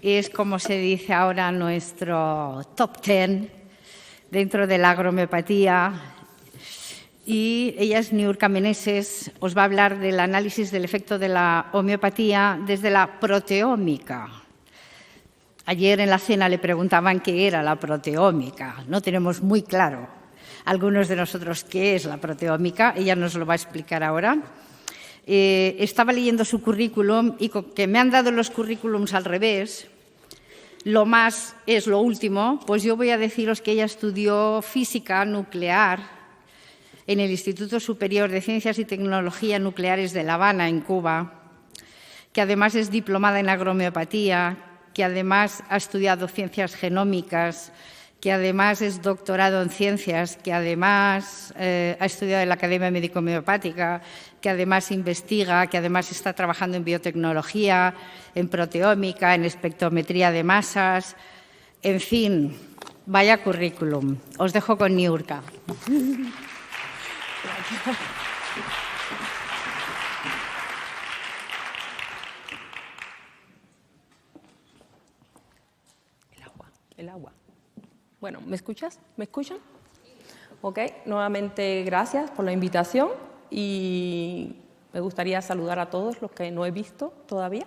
es, como se dice ahora, nuestro top 10 dentro de la agrohomeopatía. Y ella es Niurka Meneses, os va a hablar del análisis del efecto de la homeopatía desde la proteómica. Ayer en la cena le preguntaban qué era la proteómica. No tenemos muy claro algunos de nosotros qué es la proteómica. Ella nos lo va a explicar ahora. Estaba leyendo su currículum y que me han dado los currículums al revés. Lo más es lo último. Pues yo voy a deciros que ella estudió física nuclear en el Instituto Superior de Ciencias y Tecnología Nucleares de La Habana, en Cuba, que además es diplomada en agrohomeopatía, que además ha estudiado ciencias genómicas, que además es doctorado en ciencias, que además ha estudiado en la Academia Médico-Homeopática, que además investiga, que además está trabajando en biotecnología, en proteómica, en espectrometría de masas. En fin, vaya currículum. Os dejo con Niurka. El agua. Bueno, ¿me escuchas? ¿Me escuchan? Ok, nuevamente gracias por la invitación y me gustaría saludar a todos los que no he visto todavía.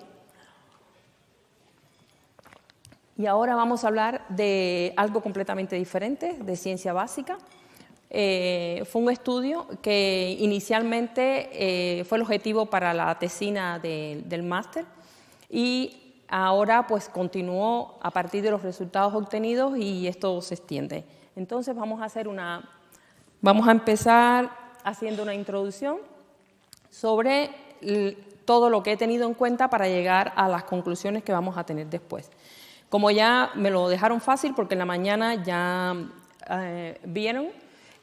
Y ahora vamos a hablar de algo completamente diferente, de ciencia básica. Fue un estudio que inicialmente fue el objetivo para la tesina del máster y ahora pues continuó a partir de los resultados obtenidos y esto se extiende. Entonces vamos a empezar haciendo una introducción sobre todo lo que he tenido en cuenta para llegar a las conclusiones que vamos a tener después. Como ya me lo dejaron fácil porque en la mañana ya vieron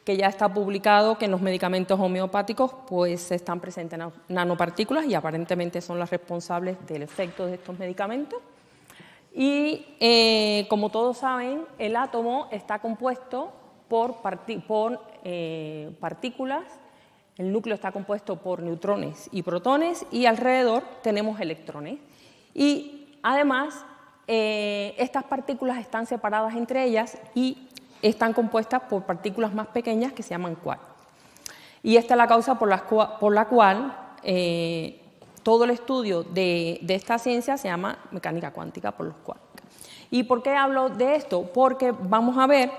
que ya está publicado que en los medicamentos homeopáticos pues están presentes nanopartículas y aparentemente son las responsables del efecto de estos medicamentos. Y como todos saben, el átomo está compuesto por partículas, el núcleo está compuesto por neutrones y protones y alrededor tenemos electrones. Y además, estas partículas están separadas entre ellas y están compuestas por partículas más pequeñas que se llaman quarks. Y esta es la causa por la cual todo el estudio de esta ciencia se llama mecánica cuántica por los quarks. ¿Y por qué hablo de esto? Porque vamos a ver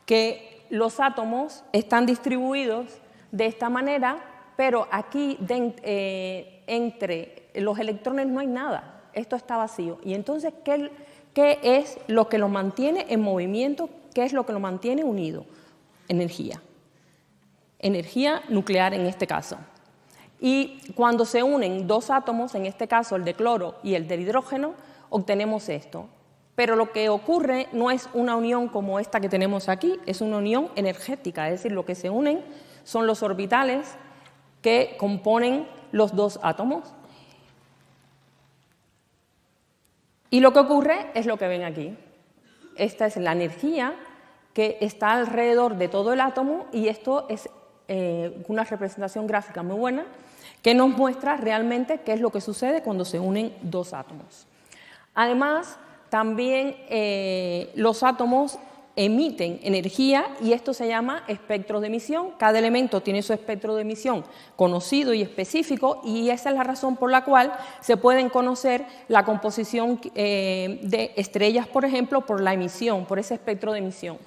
que los átomos están distribuidos de esta manera, pero aquí entre los electrones no hay nada, esto está vacío. Y entonces, ¿qué es lo que lo mantiene en movimiento? ¿Qué es lo que lo mantiene unido? Energía. Energía nuclear en este caso. Y cuando se unen dos átomos, en este caso el de cloro y el del hidrógeno, obtenemos esto. Pero lo que ocurre no es una unión como esta que tenemos aquí, es una unión energética, es decir, lo que se unen son los orbitales que componen los dos átomos. Y lo que ocurre es lo que ven aquí. Esta es la energía que está alrededor de todo el átomo y esto es una representación gráfica muy buena que nos muestra realmente qué es lo que sucede cuando se unen dos átomos. Además, también los átomos emiten energía y esto se llama espectro de emisión. Cada elemento tiene su espectro de emisión conocido y específico y esa es la razón por la cual se pueden conocer la composición de estrellas, por ejemplo, por la emisión, por ese espectro de emisión.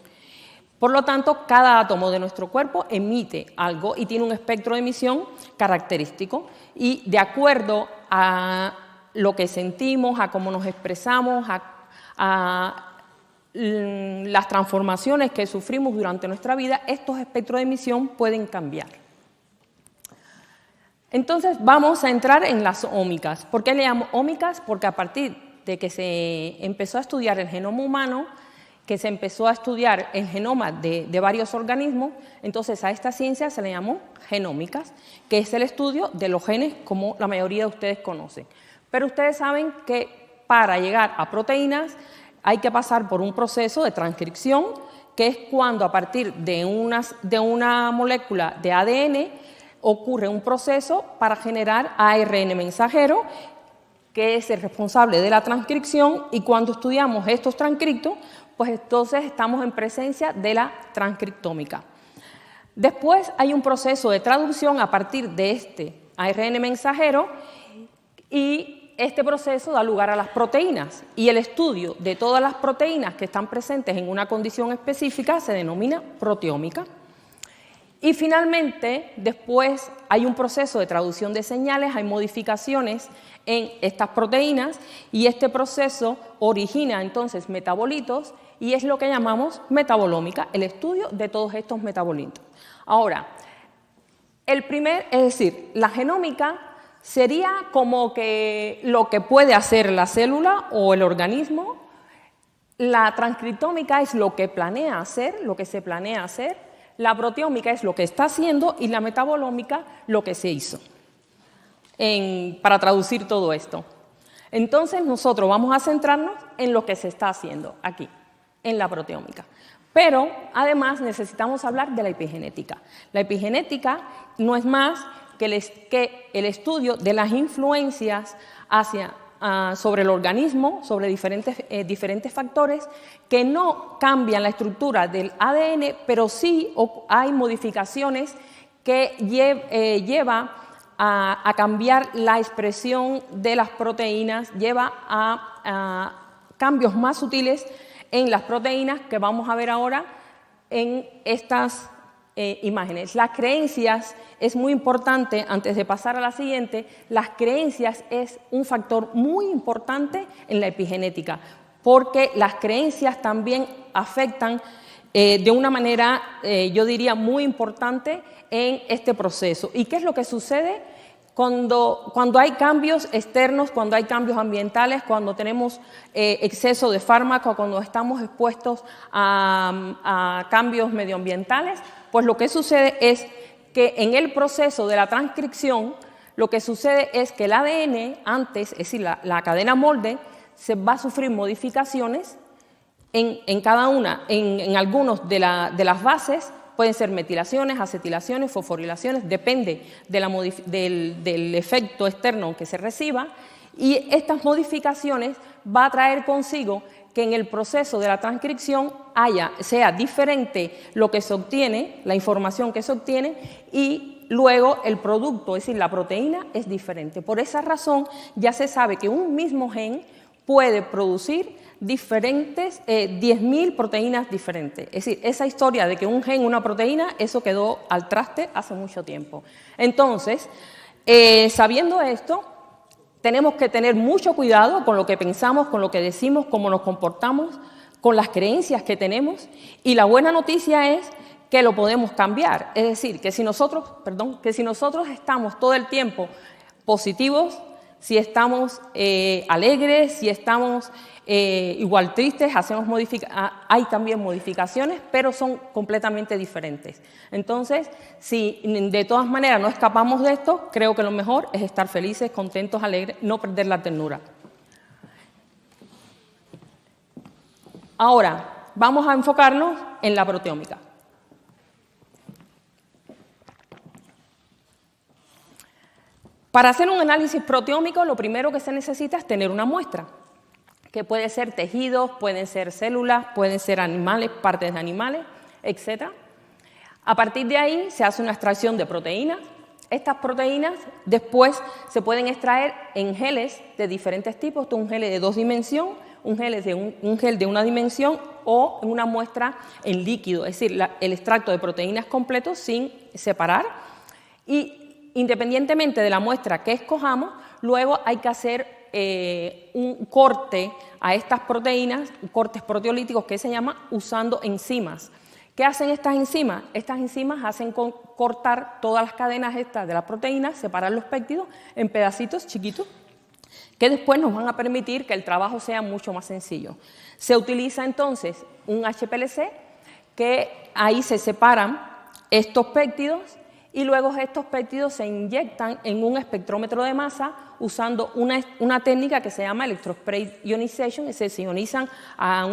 Por lo tanto, cada átomo de nuestro cuerpo emite algo y tiene un espectro de emisión característico y de acuerdo a lo que sentimos, a cómo nos expresamos, a las transformaciones que sufrimos durante nuestra vida, estos espectros de emisión pueden cambiar. Entonces vamos a entrar en las ómicas. ¿Por qué le llamo ómicas? Porque a partir de que se empezó a estudiar el genoma humano, que se empezó a estudiar el genoma de varios organismos, entonces a esta ciencia se le llamó genómicas, que es el estudio de los genes como la mayoría de ustedes conocen. Pero ustedes saben que para llegar a proteínas hay que pasar por un proceso de transcripción, que es cuando a partir de una molécula de ADN ocurre un proceso para generar ARN mensajero que es el responsable de la transcripción, y cuando estudiamos estos transcriptos, pues entonces estamos en presencia de la transcriptómica. Después hay un proceso de traducción a partir de este ARN mensajero, y este proceso da lugar a las proteínas, y el estudio de todas las proteínas que están presentes en una condición específica se denomina proteómica. Y finalmente, después hay un proceso de traducción de señales, hay modificaciones en estas proteínas, y este proceso origina entonces metabolitos, y es lo que llamamos metabolómica, el estudio de todos estos metabolitos. Ahora, es decir, la genómica sería como que lo que puede hacer la célula o el organismo. La transcriptómica es lo que planea hacer, lo que se planea hacer. La proteómica es lo que está haciendo, y la metabolómica lo que se hizo para traducir todo esto. Entonces nosotros vamos a centrarnos en lo que se está haciendo aquí, en la proteómica. Pero además necesitamos hablar de la epigenética. La epigenética no es más que el estudio de las influencias sobre el organismo, sobre diferentes factores que no cambian la estructura del ADN, pero sí hay modificaciones que lleva a cambiar la expresión de las proteínas, lleva a cambios más sutiles en las proteínas que vamos a ver ahora en estas imágenes. Las creencias es muy importante, antes de pasar a la siguiente, las creencias es un factor muy importante en la epigenética, porque las creencias también afectan de una manera, yo diría, muy importante en este proceso. ¿Y qué es lo que sucede cuando hay cambios externos, cuando hay cambios ambientales, cuando tenemos exceso de fármaco, cuando estamos expuestos a cambios medioambientales? Pues lo que sucede es que en el proceso de la transcripción, lo que sucede es que el ADN antes, es decir, la cadena molde, se va a sufrir modificaciones en cada una, en algunos de las bases. Pueden ser metilaciones, acetilaciones, fosforilaciones, depende del efecto externo que se reciba, y estas modificaciones va a traer consigo que en el proceso de la transcripción sea diferente lo que se obtiene, la información que se obtiene, y luego el producto, es decir, la proteína, es diferente. Por esa razón ya se sabe que un mismo gen puede producir 10.000 proteínas diferentes. Es decir, esa historia de que un gen, una proteína, eso quedó al traste hace mucho tiempo. Entonces, sabiendo esto, tenemos que tener mucho cuidado con lo que pensamos, con lo que decimos, cómo nos comportamos, con las creencias que tenemos, y la buena noticia es que lo podemos cambiar. Es decir, que si nosotros estamos todo el tiempo positivos, si estamos alegres, si estamos igual tristes, hay también modificaciones, pero son completamente diferentes. Entonces, si de todas maneras no escapamos de esto, creo que lo mejor es estar felices, contentos, alegres, no perder la ternura. Ahora, vamos a enfocarnos en la proteómica. Para hacer un análisis proteómico, lo primero que se necesita es tener una muestra, que puede ser tejidos, pueden ser células, pueden ser animales, partes de animales, etc. A partir de ahí se hace una extracción de proteínas. Estas proteínas después se pueden extraer en geles de diferentes tipos, un gel de 2 dimensiones, un gel de 1 dimensión, o en una muestra en líquido, es decir, el extracto de proteínas completo sin separar. Y independientemente de la muestra que escojamos, luego hay que hacer un corte a estas proteínas, cortes proteolíticos que se llama usando enzimas. ¿Qué hacen estas enzimas? Estas enzimas hacen cortar todas las cadenas estas de las proteínas, separar los péptidos en pedacitos chiquitos, que después nos van a permitir que el trabajo sea mucho más sencillo. Se utiliza entonces un HPLC, que ahí se separan estos péptidos, y luego estos péptidos se inyectan en un espectrómetro de masa usando una técnica que se llama electrospray ionization, se ionizan a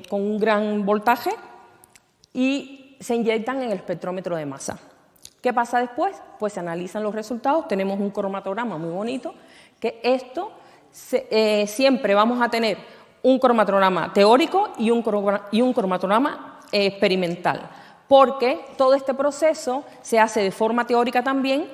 con un gran voltaje y se inyectan en el espectrómetro de masa. ¿Qué pasa después? Pues se analizan los resultados, tenemos un cromatograma muy bonito, que esto siempre vamos a tener un cromatograma teórico y un cromatograma experimental, porque todo este proceso se hace de forma teórica también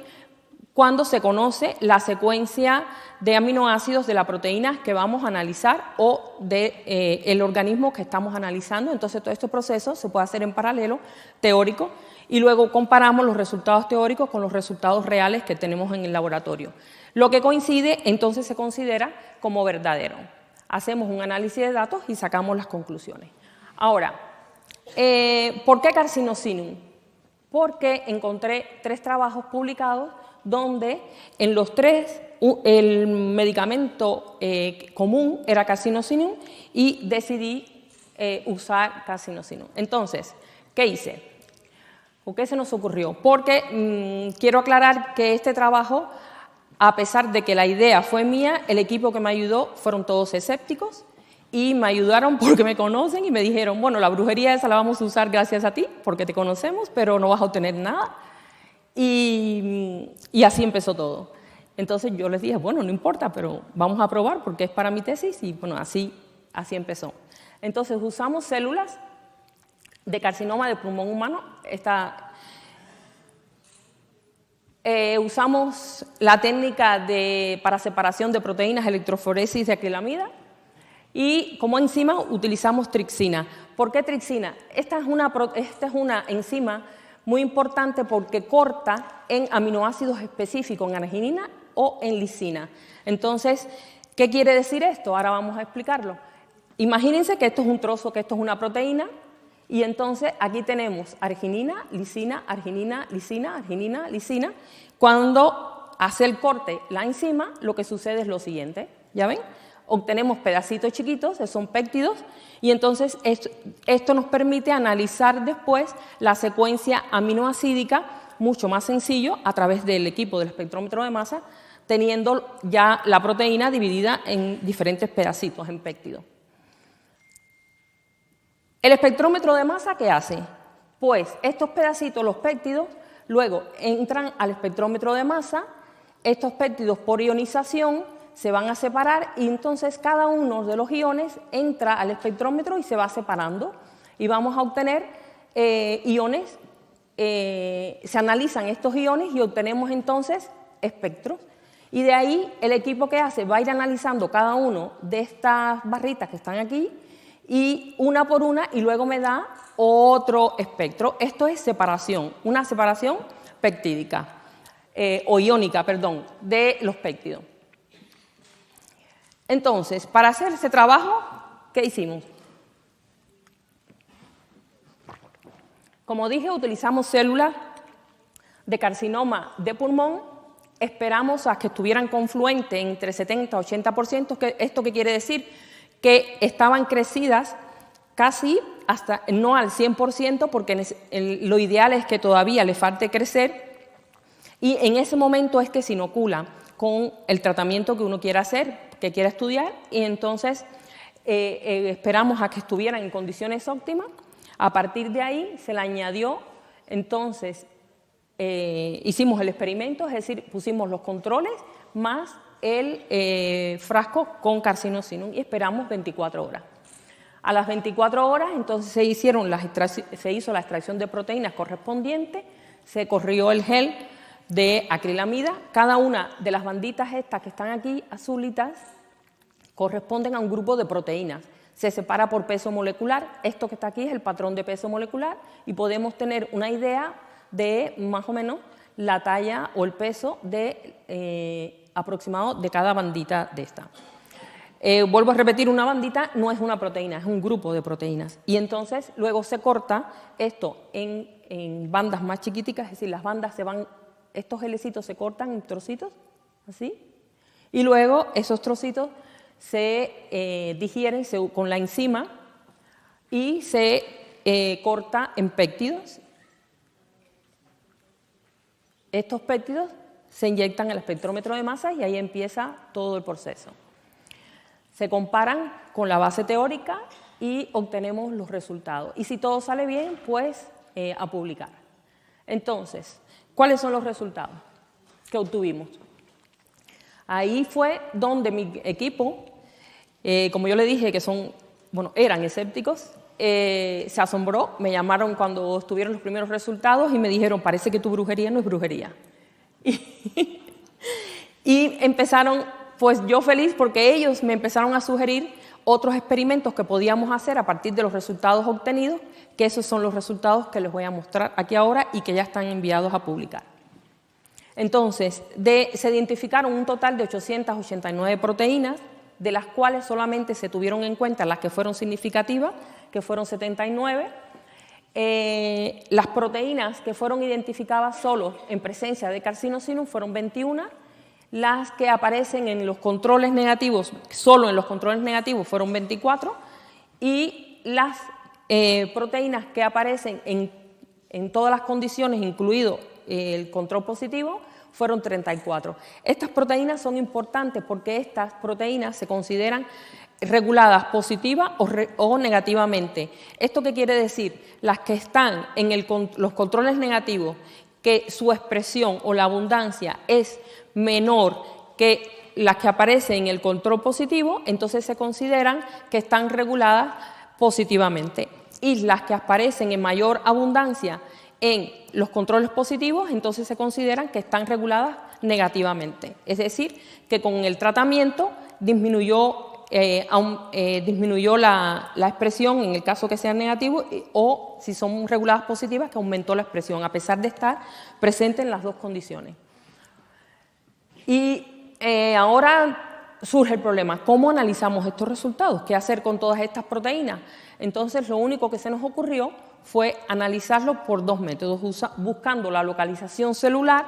cuando se conoce la secuencia de aminoácidos de la proteína que vamos a analizar o del organismo que estamos analizando. Entonces, todo este proceso se puede hacer en paralelo, teórico, y luego comparamos los resultados teóricos con los resultados reales que tenemos en el laboratorio. Lo que coincide, entonces se considera como verdadero. Hacemos un análisis de datos y sacamos las conclusiones. Ahora, ¿por qué Carcinosinum? Porque encontré 3 trabajos publicados donde en los 3 el medicamento común era Carcinosinum y decidí usar Carcinosinum. Entonces, ¿qué hice? ¿Por qué se nos ocurrió? Porque quiero aclarar que este trabajo, a pesar de que la idea fue mía, el equipo que me ayudó fueron todos escépticos y me ayudaron porque me conocen y me dijeron, bueno, la brujería esa la vamos a usar gracias a ti porque te conocemos, pero no vas a obtener nada. Y así empezó todo. Entonces yo les dije, bueno, no importa, pero vamos a probar porque es para mi tesis y bueno, así empezó. Entonces usamos células de carcinoma de pulmón humano. Usamos la técnica para separación de proteínas, electroforesis de acrilamida, y como enzima utilizamos tripsina. ¿Por qué tripsina? Esta es una enzima muy importante porque corta en aminoácidos específicos, en arginina o en lisina. Entonces, ¿qué quiere decir esto? Ahora vamos a explicarlo. Imagínense que esto es un trozo, que esto es una proteína, y entonces aquí tenemos arginina, lisina, arginina, lisina, arginina, lisina. Cuando hace el corte la enzima, lo que sucede es lo siguiente, ¿ya ven? Obtenemos pedacitos chiquitos, que son péptidos, y entonces esto nos permite analizar después la secuencia aminoacídica mucho más sencillo a través del equipo del espectrómetro de masa, teniendo ya la proteína dividida en diferentes pedacitos, en péptidos. ¿El espectrómetro de masa qué hace? Pues estos pedacitos, los péptidos, luego entran al espectrómetro de masa, estos péptidos por ionización se van a separar y entonces cada uno de los iones entra al espectrómetro y se va separando y vamos a obtener iones, se analizan estos iones y obtenemos entonces espectros. Y de ahí el equipo que hace va a ir analizando cada uno de estas barritas que están aquí y una por una y luego me da otro espectro. Esto es separación, una separación peptídica o iónica, perdón, de los péptidos. Entonces, para hacer ese trabajo, ¿qué hicimos? Como dije, utilizamos células de carcinoma de pulmón, esperamos a que estuvieran confluentes entre 70 y 80%, ¿esto qué quiere decir? Que estaban crecidas casi hasta, no al 100%, porque lo ideal es que todavía le falte crecer, y en ese momento es que se inocula con el tratamiento que uno quiera hacer, que quiera estudiar, y entonces esperamos a que estuvieran en condiciones óptimas. A partir de ahí se le añadió, entonces hicimos el experimento, es decir, pusimos los controles más el frasco con Carcinosinum y esperamos 24 horas. A las 24 horas entonces se hizo la extracción de proteínas correspondiente, se corrió el gel de acrilamida. Cada una de las banditas estas que están aquí azulitas corresponden a un grupo de proteínas. Se separa por peso molecular. Esto que está aquí es el patrón de peso molecular y podemos tener una idea de más o menos la talla o el peso aproximado de cada bandita de esta. Vuelvo a repetir, una bandita no es una proteína, es un grupo de proteínas. Y entonces luego se corta esto en bandas más chiquiticas, es decir, las bandas se van, estos gelecitos se cortan en trocitos, así, y luego esos trocitos se digieren con la enzima y se corta en péptidos. Estos péptidos se inyectan al espectrómetro de masa y ahí empieza todo el proceso. Se comparan con la base teórica y obtenemos los resultados. Y si todo sale bien, pues a publicar. Entonces, ¿Cuáles son los resultados que obtuvimos? Ahí fue donde mi equipo, como yo le dije que eran escépticos, se asombró, me llamaron cuando estuvieron los primeros resultados y me dijeron, parece que tu brujería no es brujería. Y empezaron, pues yo feliz porque ellos me empezaron a sugerir otros experimentos que podíamos hacer a partir de los resultados obtenidos, que esos son los resultados que les voy a mostrar aquí ahora y que ya están enviados a publicar. Entonces, se identificaron un total de 889 proteínas, de las cuales solamente se tuvieron en cuenta las que fueron significativas, que fueron 79. Las proteínas que fueron identificadas solo en presencia de carcinosinum fueron 21. Las que aparecen en los controles negativos, solo en los controles negativos, fueron 24. Y las proteínas que aparecen en todas las condiciones, incluido el control positivo, fueron 34. Estas proteínas son importantes porque estas proteínas se consideran reguladas positiva o negativamente. ¿Esto qué quiere decir? Las que están en los controles negativos, que su expresión o la abundancia es menor que las que aparecen en el control positivo, entonces se consideran que están reguladas positivamente. Y las que aparecen en mayor abundancia en los controles positivos, entonces se consideran que están reguladas negativamente. Es decir, que con el tratamiento disminuyó la expresión en el caso que sean negativos o si son reguladas positivas, que aumentó la expresión, a pesar de estar presente en las dos condiciones. Y ahora surge el problema, ¿cómo analizamos estos resultados? ¿Qué hacer con todas estas proteínas? Entonces, lo único que se nos ocurrió fue analizarlo por dos métodos, buscando la localización celular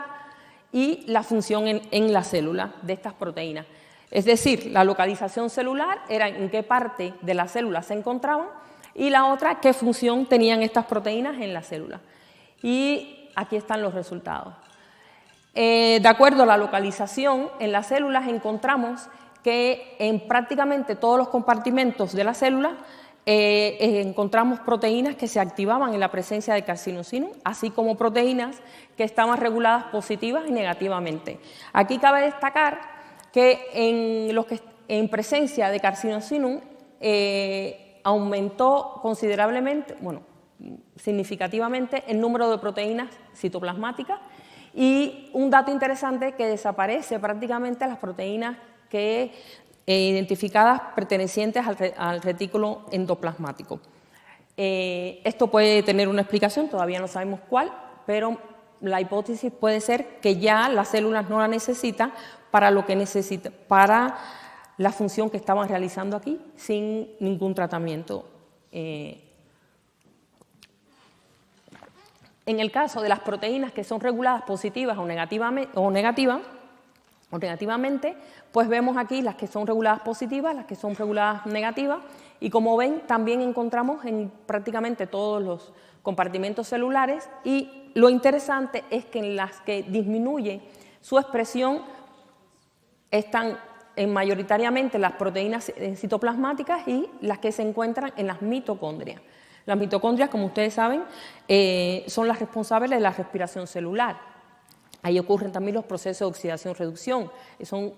y la función en la célula de estas proteínas. Es decir, la localización celular era en qué parte de la célula se encontraban y la otra, qué función tenían estas proteínas en la célula. Y aquí están los resultados. De acuerdo a la localización, en las células encontramos que en prácticamente todos los compartimentos de la célula encontramos proteínas que se activaban en la presencia de carcinosinum, así como proteínas que estaban reguladas positivas y negativamente. Aquí cabe destacar que en presencia de carcinosinum aumentó considerablemente, significativamente el número de proteínas citoplasmáticas y un dato interesante que desaparece prácticamente las proteínas que identificadas pertenecientes al retículo endoplasmático. Esto puede tener una explicación, todavía no sabemos cuál, pero la hipótesis puede ser que ya las células no la necesitan para lo que necesita, para la función que estaban realizando aquí sin ningún tratamiento. En el caso de las proteínas que son reguladas positivas o negativamente, pues vemos aquí las que son reguladas positivas, las que son reguladas negativas, y como ven también encontramos en prácticamente todos los compartimentos celulares, y lo interesante es que en las que disminuye su expresión están mayoritariamente las proteínas citoplasmáticas y las que se encuentran en las mitocondrias. Las mitocondrias, como ustedes saben, son las responsables de la respiración celular. Ahí ocurren también los procesos de oxidación-reducción. Es un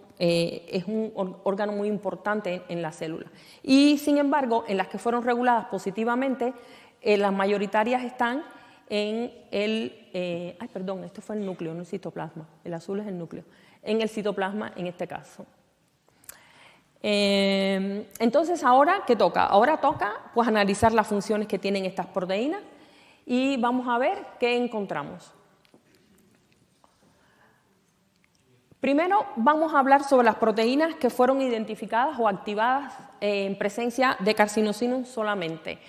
órgano muy importante en la célula. Y, sin embargo, en las que fueron reguladas positivamente, las mayoritarias están en esto fue el núcleo, no el citoplasma. El azul es el núcleo. En el citoplasma, en este caso. Entonces, ¿ahora qué toca? Ahora toca pues, analizar las funciones que tienen estas proteínas y vamos a ver qué encontramos. Primero vamos a hablar sobre las proteínas que fueron identificadas o activadas en presencia de carcinosinum solamente.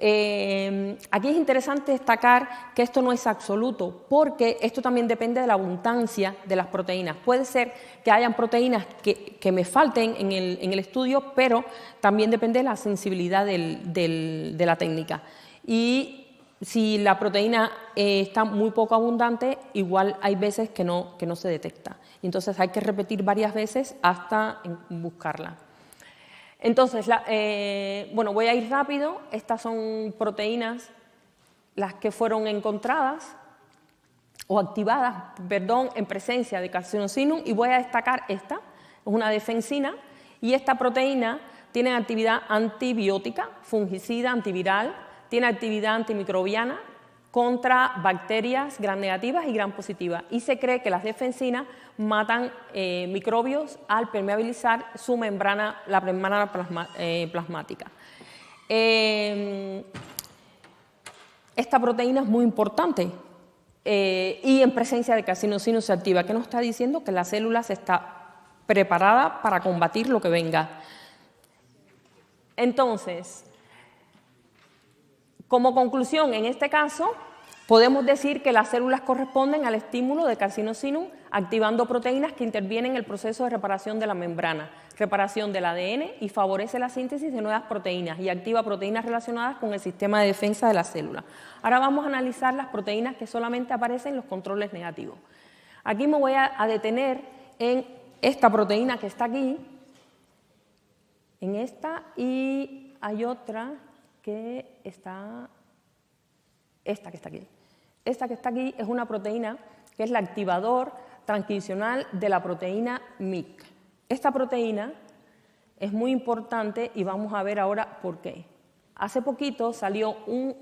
Aquí es interesante destacar que esto no es absoluto, porque esto también depende de la abundancia de las proteínas. Puede ser que hayan proteínas que me falten en el estudio, pero también depende de la sensibilidad de la técnica. Y si la proteína está muy poco abundante, igual hay veces que no se detecta. Y entonces hay que repetir varias veces hasta buscarla. Entonces, voy a ir rápido. Estas son proteínas las que fueron encontradas o activadas, perdón, en presencia de carcinosinum, y voy a destacar esta, es una defensina, y esta proteína tiene actividad antibiótica, fungicida, antiviral, tiene actividad antimicrobiana contra bacterias gram negativas y gram positivas, y se cree que las defensinas matan microbios al permeabilizar su membrana, la membrana plasmática. Esta proteína es muy importante y en presencia de carcinosinum se activa. ¿Qué nos está diciendo? Que la célula se está preparada para combatir lo que venga. Entonces, como conclusión, en este caso, podemos decir que las células corresponden al estímulo de carcinosinum, activando proteínas que intervienen en el proceso de reparación de la membrana, reparación del ADN, y favorece la síntesis de nuevas proteínas y activa proteínas relacionadas con el sistema de defensa de la célula. Ahora vamos a analizar las proteínas que solamente aparecen en los controles negativos. Aquí me voy a detener en esta proteína que está aquí, en esta, y hay otra que está, esta que está aquí. Esta que está aquí es una proteína que es el activador transcripcional de la proteína MYC. Esta proteína es muy importante y vamos a ver ahora por qué. Hace poquito salió un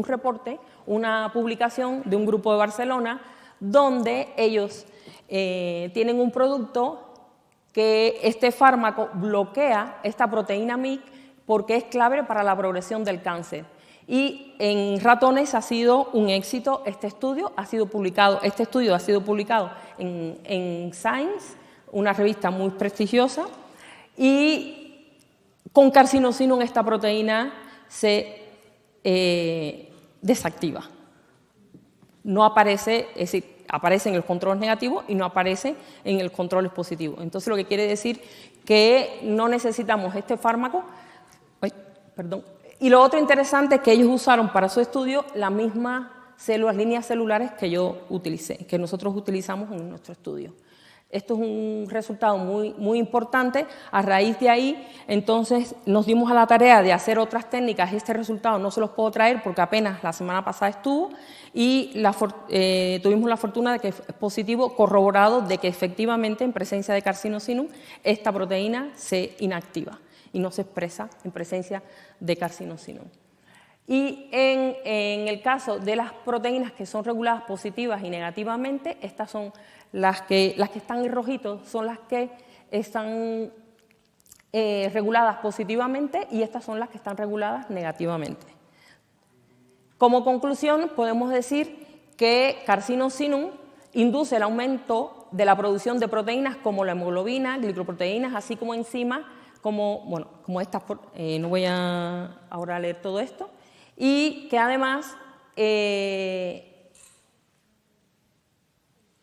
reporte, una publicación de un grupo de Barcelona, donde ellos tienen un producto que este fármaco bloquea esta proteína MYC porque es clave para la progresión del cáncer. Y en ratones ha sido un éxito este estudio, este estudio ha sido publicado en Science, una revista muy prestigiosa, y con carcinosinum esta proteína se desactiva. No aparece, es decir, aparece en el control negativo y no aparece en el control positivo. Entonces, lo que quiere decir que no necesitamos este fármaco. Y lo otro interesante es que ellos usaron para su estudio las mismas líneas celulares que yo utilicé, que nosotros utilizamos en nuestro estudio. Esto es un resultado muy importante. A raíz de ahí, entonces, nos dimos a la tarea de hacer otras técnicas. Este resultado no se los puedo traer porque apenas la semana pasada estuvo, y tuvimos la fortuna de que es positivo, corroborado de que efectivamente en presencia de carcinosinum esta proteína se inactiva y no se expresa en presencia de carcinosinum. Y en el caso de las proteínas que son reguladas positivas y negativamente, estas son las que están en rojito, son las que están reguladas positivamente, y estas son las que están reguladas negativamente. Como conclusión, podemos decir que carcinosinum induce el aumento de la producción de proteínas como la hemoglobina, glicoproteínas, así como enzimas, como estas, no voy ahora a leer todo esto, y que además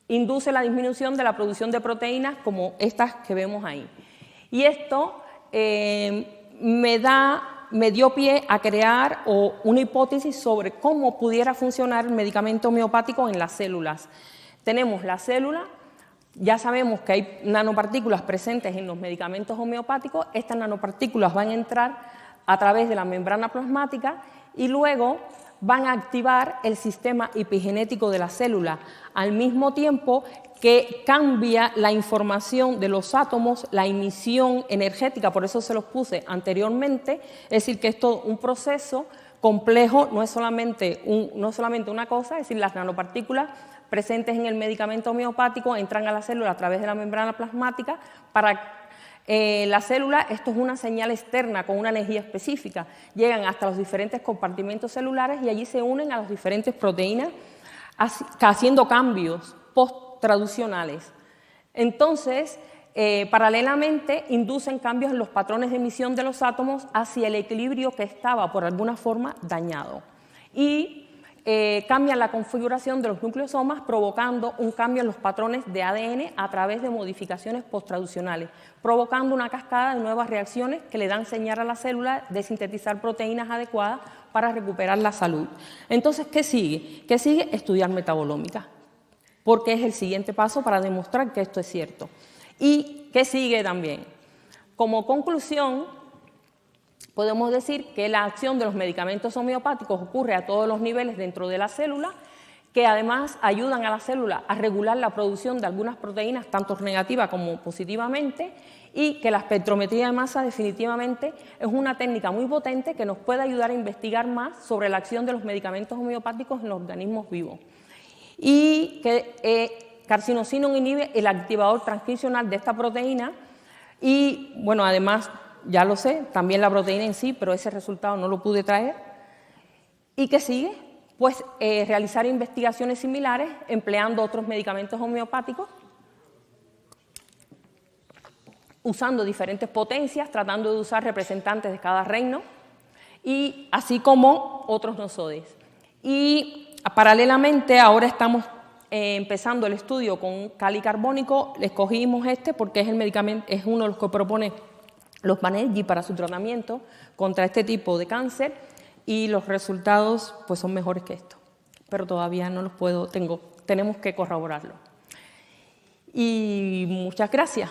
induce la disminución de la producción de proteínas como estas que vemos ahí. Y esto me dio pie a crear una hipótesis sobre cómo pudiera funcionar el medicamento homeopático en las células. Tenemos la célula. Ya sabemos que hay nanopartículas presentes en los medicamentos homeopáticos. Estas nanopartículas van a entrar a través de la membrana plasmática y luego van a activar el sistema epigenético de la célula, al mismo tiempo que cambia la información de los átomos, la emisión energética, por eso se los puse anteriormente. Es decir, que es todo un proceso complejo, no es solamente una cosa, es decir, las nanopartículas presentes en el medicamento homeopático entran a la célula a través de la membrana plasmática. Para la célula esto es una señal externa con una energía específica. Llegan hasta los diferentes compartimentos celulares y allí se unen a las diferentes proteínas haciendo cambios post-traduccionales. Entonces, paralelamente inducen cambios en los patrones de emisión de los átomos hacia el equilibrio que estaba por alguna forma dañado. Y cambian la configuración de los nucleosomas, provocando un cambio en los patrones de ADN a través de modificaciones posttraduccionales, provocando una cascada de nuevas reacciones que le dan señal a la célula de sintetizar proteínas adecuadas para recuperar la salud. Entonces, ¿qué sigue? ¿Qué sigue? Estudiar metabolómica, porque es el siguiente paso para demostrar que esto es cierto. ¿Y qué sigue también? Como conclusión, podemos decir que la acción de los medicamentos homeopáticos ocurre a todos los niveles dentro de la célula, que además ayudan a la célula a regular la producción de algunas proteínas, tanto negativa como positivamente, y que la espectrometría de masa definitivamente es una técnica muy potente que nos puede ayudar a investigar más sobre la acción de los medicamentos homeopáticos en los organismos vivos. Y que carcinosino inhibe el activador transcripcional de esta proteína y, bueno, además, ya lo sé, también la proteína en sí, pero ese resultado no lo pude traer. ¿Y qué sigue? Pues realizar investigaciones similares empleando otros medicamentos homeopáticos, usando diferentes potencias, tratando de usar representantes de cada reino, y así como otros nosodes. Y paralelamente ahora estamos empezando el estudio con cali carbónico. Escogimos este porque es el medicamento, es uno de los que propone los Banerjee para su tratamiento contra este tipo de cáncer, y los resultados pues son mejores que esto, pero todavía no los puedo, tenemos que corroborarlo. Y muchas gracias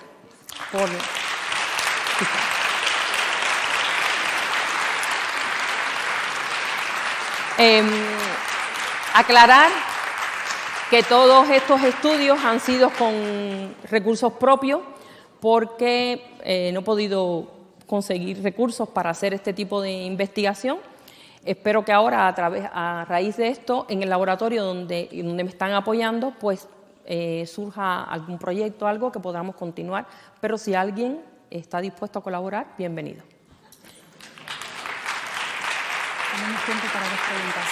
por... Aclarar que todos estos estudios han sido con recursos propios porque no he podido conseguir recursos para hacer este tipo de investigación. Espero que ahora, a raíz de esto, en el laboratorio donde me están apoyando, pues surja algún proyecto, algo que podamos continuar. Pero si alguien está dispuesto a colaborar, bienvenido. Tenemos tiempo para 2 preguntas.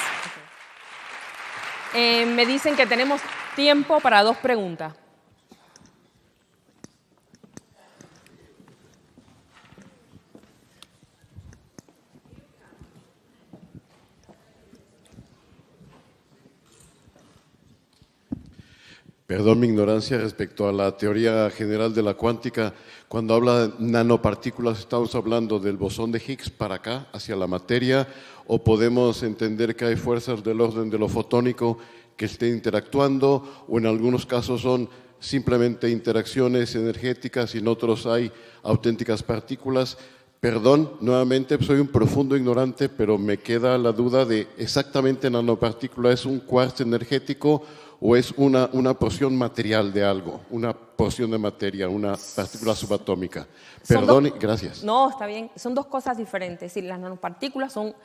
Me dicen que tenemos tiempo para 2 preguntas. Perdón mi ignorancia respecto a la teoría general de la cuántica. Cuando habla de nanopartículas, ¿estamos hablando del bosón de Higgs para acá, hacia la materia? ¿O podemos entender que hay fuerzas del orden de lo fotónico que estén interactuando? ¿O en algunos casos son simplemente interacciones energéticas y en otros hay auténticas partículas? Perdón, nuevamente soy un profundo ignorante, pero me queda la duda de exactamente nanopartícula, ¿es un quartz energético o es una porción material de algo, una porción de materia, una partícula subatómica? Perdón, gracias. No, está bien. Son 2 cosas diferentes. Es decir, las nanopartículas son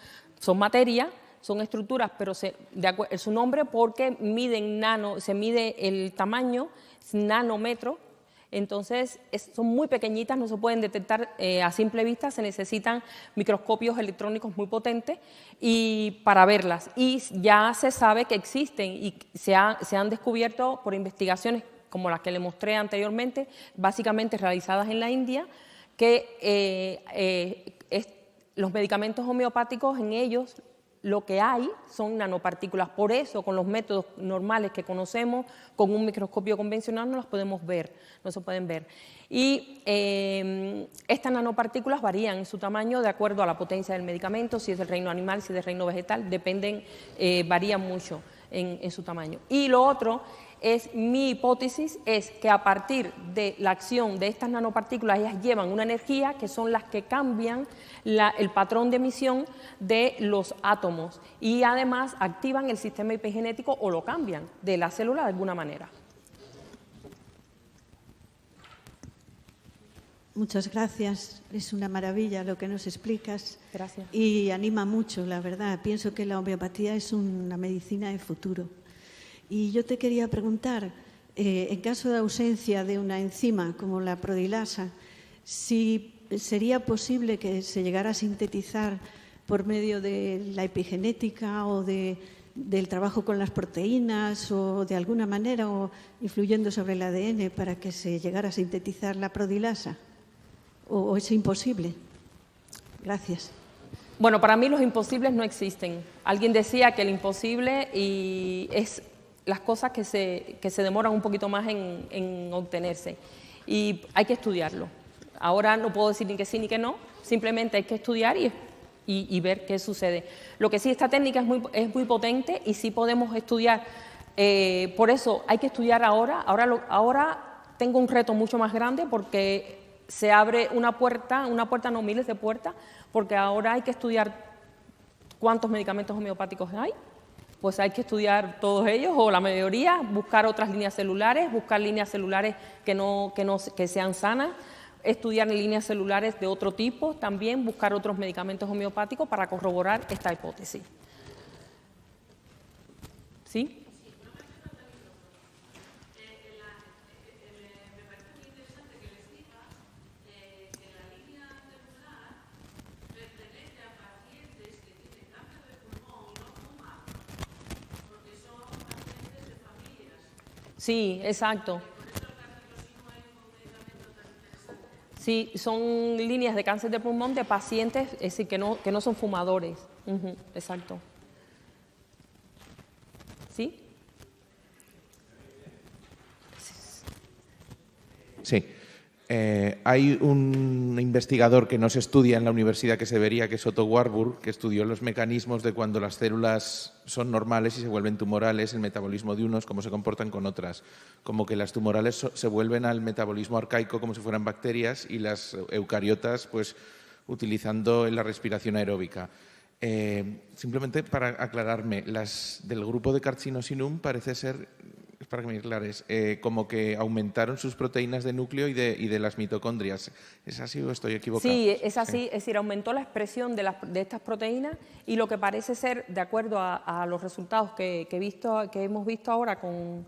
materia, son estructuras, pero su nombre porque se mide el tamaño, es nanómetro. Entonces, son muy pequeñitas, no se pueden detectar a simple vista, se necesitan microscopios electrónicos muy potentes para verlas. Y ya se sabe que existen y se han descubierto por investigaciones como las que le mostré anteriormente, básicamente realizadas en la India, que los medicamentos homeopáticos, en ellos lo que hay son nanopartículas. Por eso, con los métodos normales que conocemos, con un microscopio convencional no las podemos ver, no se pueden ver. Y estas nanopartículas varían en su tamaño de acuerdo a la potencia del medicamento, si es del reino animal, si es del reino vegetal, varían mucho en su tamaño. Y lo otro mi hipótesis es que a partir de la acción de estas nanopartículas, ellas llevan una energía que son las que cambian el patrón de emisión de los átomos y además activan el sistema epigenético o lo cambian de la célula de alguna manera. Muchas gracias, es una maravilla lo que nos explicas. Gracias. Y anima mucho, la verdad. Pienso que la homeopatía es una medicina de futuro. Y yo te quería preguntar, en caso de ausencia de una enzima como la prodilasa, si sería posible que se llegara a sintetizar por medio de la epigenética o del trabajo con las proteínas o de alguna manera o influyendo sobre el ADN para que se llegara a sintetizar la prodilasa. ¿O es imposible? Gracias. Bueno, para mí los imposibles no existen. Alguien decía que el imposible es las cosas que se demoran un poquito más en obtenerse. Y hay que estudiarlo. Ahora no puedo decir ni que sí ni que no, simplemente hay que estudiar y ver qué sucede. Lo que sí, esta técnica es muy potente y sí podemos estudiar. Por eso hay que estudiar ahora. Ahora tengo un reto mucho más grande porque se abre una puerta no, miles de puertas, porque ahora hay que estudiar cuántos medicamentos homeopáticos hay pues hay que estudiar todos ellos o la mayoría, buscar otras líneas celulares, buscar líneas celulares que sean sanas, estudiar líneas celulares de otro tipo, también buscar otros medicamentos homeopáticos para corroborar esta hipótesis. ¿Sí? Sí, exacto. Sí, son líneas de cáncer de pulmón de pacientes, es decir, que no son fumadores. Exacto. ¿Sí? Sí. Hay un investigador que no se estudia en la universidad que se vería, que es Otto Warburg, que estudió los mecanismos de cuando las células son normales y se vuelven tumorales, el metabolismo de unos, cómo se comportan con otras. Como que las tumorales se vuelven al metabolismo arcaico como si fueran bacterias y las eucariotas, pues, utilizando la respiración aeróbica. Simplemente para aclararme, las del grupo de Carcinosinum parece ser, para que me aclares, como que aumentaron sus proteínas de núcleo y de las mitocondrias. ¿Es así o estoy equivocado? Sí, es así, es decir, aumentó la expresión de estas proteínas y lo que parece ser, de acuerdo a los resultados que hemos visto ahora con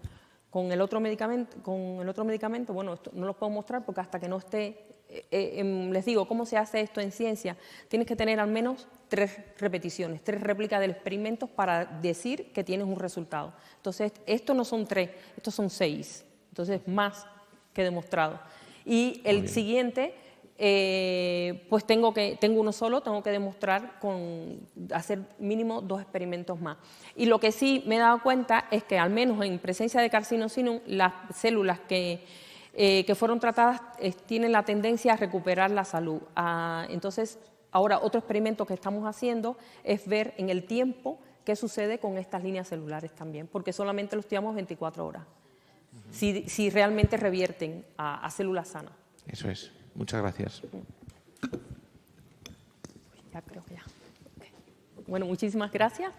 el otro medicamento, bueno, esto no lo puedo mostrar porque hasta que no esté, les digo, ¿cómo se hace esto en ciencia? Tienes que tener al menos 3 repeticiones, 3 réplicas del experimento para decir que tienes un resultado. Entonces, estos no son 3, estos son 6. Entonces, más que demostrado. Y el siguiente, pues tengo uno solo, tengo que demostrar hacer mínimo 2 experimentos más. Y lo que sí me he dado cuenta es que, al menos en presencia de Carcinosinum, las células que fueron tratadas tienen la tendencia a recuperar la salud. Entonces, ahora otro experimento que estamos haciendo es ver en el tiempo qué sucede con estas líneas celulares también, porque solamente los estudiamos 24 horas, si realmente revierten a células sanas. Eso es. Muchas gracias. Ya creo que ya. Bueno, muchísimas gracias.